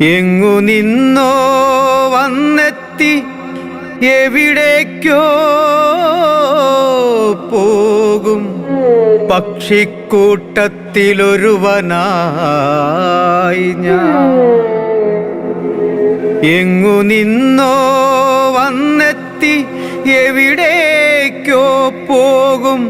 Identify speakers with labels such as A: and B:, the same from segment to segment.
A: എങ്ങു നിന്നോ വന്നെത്തി എവിടേക്കോ പോകും പക്ഷിക്കൂട്ടത്തിലൊരുവനായി ഞാൻ. എങ്ങു നിന്നോ വന്നെത്തി എവിടേക്കോ പോകും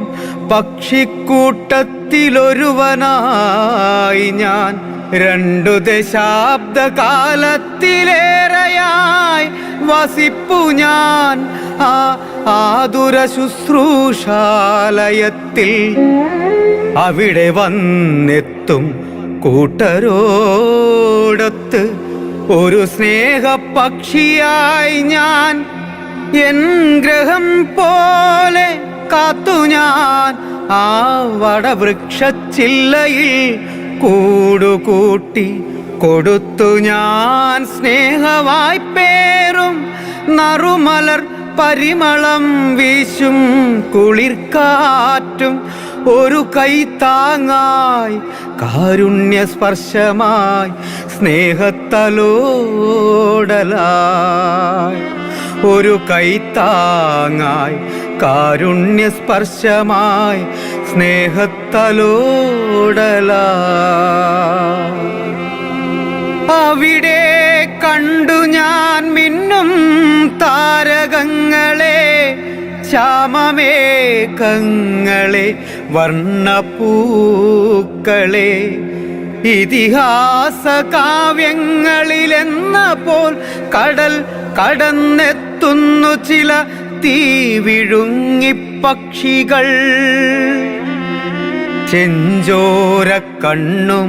A: പക്ഷിക്കൂട്ടത്തിലൊരുവനായി ഞാൻ. 2 ദശാബ്ദകാലത്തിലേറെയായി വസിപ്പു ഞാൻ ആ ആതുര ശുശ്രൂഷാലയത്തിൽ. അവിടെ വന്നെത്തും കൂട്ടരോടൊത്ത് ഒരു സ്നേഹപക്ഷിയായി ഞാൻ. എൻ ഗ്രഹം പോലെ കാത്തു ഞാൻ ആ വടവൃക്ഷച്ചില്ലയിൽ കൂടുകൂട്ടി കൊടുത്തു ഞാൻ സ്നേഹവായ്പേറും നറുമലർ പരിമളം വീശും കുളിർക്കാറ്റും ഒരു കൈത്താങ്ങായി കാരുണ്യസ്പർശമായി സ്നേഹത്തലോടലായി. ഒരു കൈത്താങ്ങായി കാരുണ്യസ്പർശമായി സ്നേഹത്തലോടലായി. അവിടെ കണ്ടു ഞാൻ മിന്നും താരകങ്ങളെ, ശ്യാമമേഘങ്ങളെ, വർണ്ണപ്പൂക്കളെ. ഇതിഹാസ കാവ്യങ്ങളിലെന്ന പോൽ കടൽ കടന്നെത്തുന്നു ചില തീവിഴുങ്ങിപ്പക്ഷികൾ. ചെഞ്ചോര കണ്ണും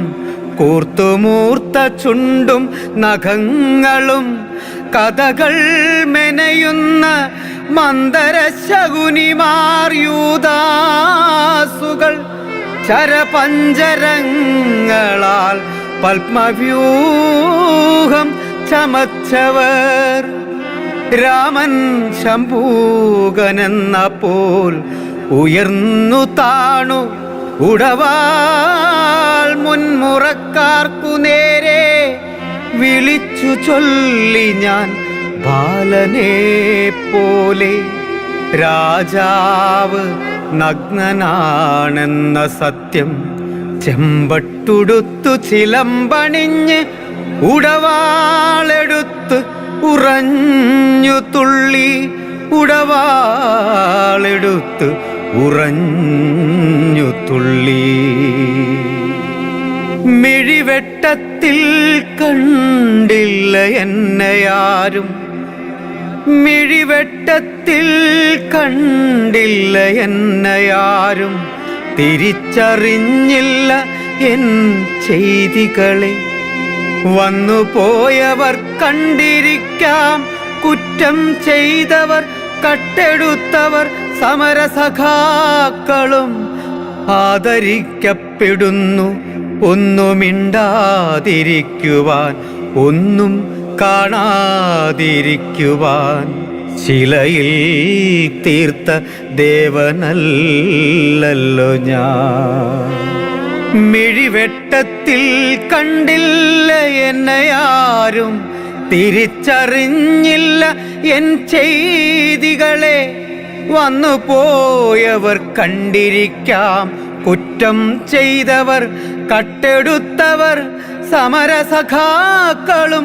A: കൂർത്തുമൂർത്ത ചുണ്ടും നഖങ്ങളും കഥകൾ മെനയുന്ന മന്ദരശകുനിമാർ യൂദാസുകൾ. ചരപഞ്ചരങ്ങളാൽ പത്മവ്യൂഹം ചമച്ചവർ. രാമൻ ശംഭൂകനെന്ന പോൽ ഉയർന്നു താണു ഉടവാൾ മുൻമുറക്കാർക്കു നേരെ വിളിച്ചു ചൊല്ലി ഞാൻ ബാലനെ പോലെ. രാജാവ് നഗ്നനാണെന്ന സത്യം ചെമ്പട്ടുടുത്തു ചിലമ്പണിഞ്ഞ് ഉടവാളെടുത്ത് ഉറഞ്ഞു തുള്ളി. ഉടവാളെടുത്ത് ഉറഞ്ഞു തുള്ളി. മിഴിവെട്ടത്തിൽ കണ്ടില്ല എന്നെയാരും, മിഴിവെട്ടത്തിൽ കണ്ടില്ല എന്നെയാരും. തിരിച്ചറിഞ്ഞില്ല എൻ ചെയ്തികളെ. വന്നുപോയവർ കണ്ടിരിക്കാം, കുറ്റം ചെയ്തവർ കട്ടെടുത്തവർ സമരസഖാക്കളും ആദരിക്കപ്പെടുന്നു. ഒന്നുമിണ്ടാതിരിക്കുവാൻ, ഒന്നും കാണാതിരിക്കുവാൻ. ശിലയിൽ തീർത്ത ദേവനല്ലല്ലോ ഞാൻ. മിഴിവെട്ടത്തിൽ കണ്ടില്ല എന്നെയാരും, തിരിച്ചറിഞ്ഞില്ല എൻ ചെയ്തികളെ. വന്നുപോയവർ കണ്ടിരിക്കാം, കുറ്റം ചെയ്തവർ കട്ടെടുത്തവർ സമരസഖാക്കളും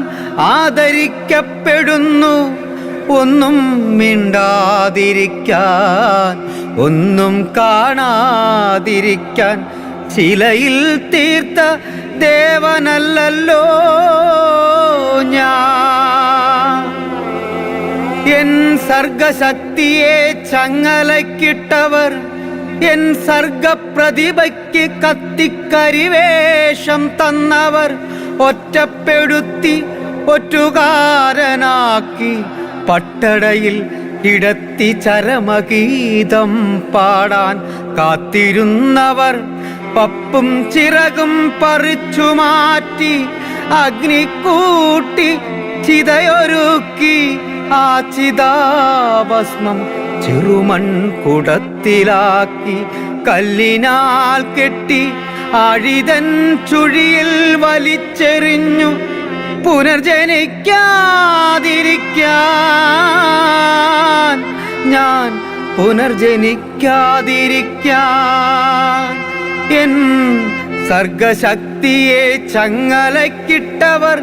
A: ആദരിക്കപ്പെടുന്നു. ഒന്നും മിണ്ടാതിരിക്കാൻ, ഒന്നും കാണാതിരിക്കാൻ. ശിലയിൽ തീർത്ത ദേവനല്ലല്ലോ ഞാൻ. എൻ സർഗശക്തിയെ ചങ്ങലക്കിട്ടവർ, എൻ സർഗപ്രതിഭയ്ക്ക് കത്തിക്കരിവേഷം തന്നവർ, ഒറ്റപ്പെടുത്തി ഒറ്റുകാരനാക്കി പട്ടടയിൽ കിടത്തി ചരമഗീതം പാടാൻ കാത്തിരുന്നവർ പപ്പും ചിറകും പറിച്ചു മാറ്റി അഗ്നി കൂട്ടി ചിതയൊരുക്കി ആ ചിതാഭസ്മം ചെറുമൺകുടത്തിലാക്കി കല്ലിനാൽ കെട്ടി ആഴിതൻ ചുഴിയിൽ വലിച്ചെറിഞ്ഞു പുനർജനിക്കാതിരിക്കാൻ ഞാൻ പുനർജനിക്കാതിരിക്കാൻ എൻ സർഗശക്തിയെ ചങ്ങലക്കിട്ടവർ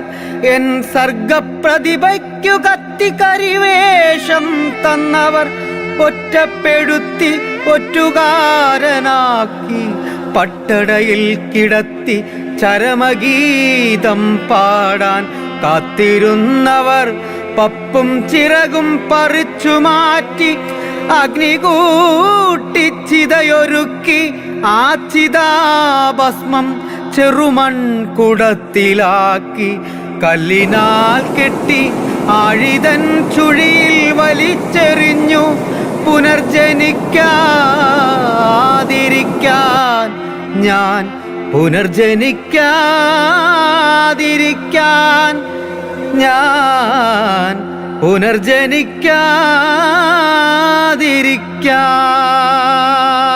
A: എൻ സർഗപ്രതിഭയ്ക്കു കത്തിക്കരിവേഷം തന്നവർ ഒറ്റപ്പെടുത്തി ഒറ്റുകാരനാക്കി പട്ടടയിൽ കിടത്തി ചരമഗീതം പാടാൻ കാത്തിരുന്നവർ പപ്പും ചിറകും പറിച്ചു മാറ്റി അഗ്നി കൂട്ടി ചിതയൊരുക്കി ആ ചിതാഭസ്മം ചെറുമൺകുടത്തിലാക്കി കല്ലിനാൽ കെട്ടി ആഴിതൻ ചുഴിയിൽ വലിച്ചെറിഞ്ഞു പുനർജനിക്കാതിരിക്കാൻ ഞാൻ പുനർജനിക്കാതിരിക്കാൻ ഞാൻ പുനർജനിക്കാതിരിക്കാൻ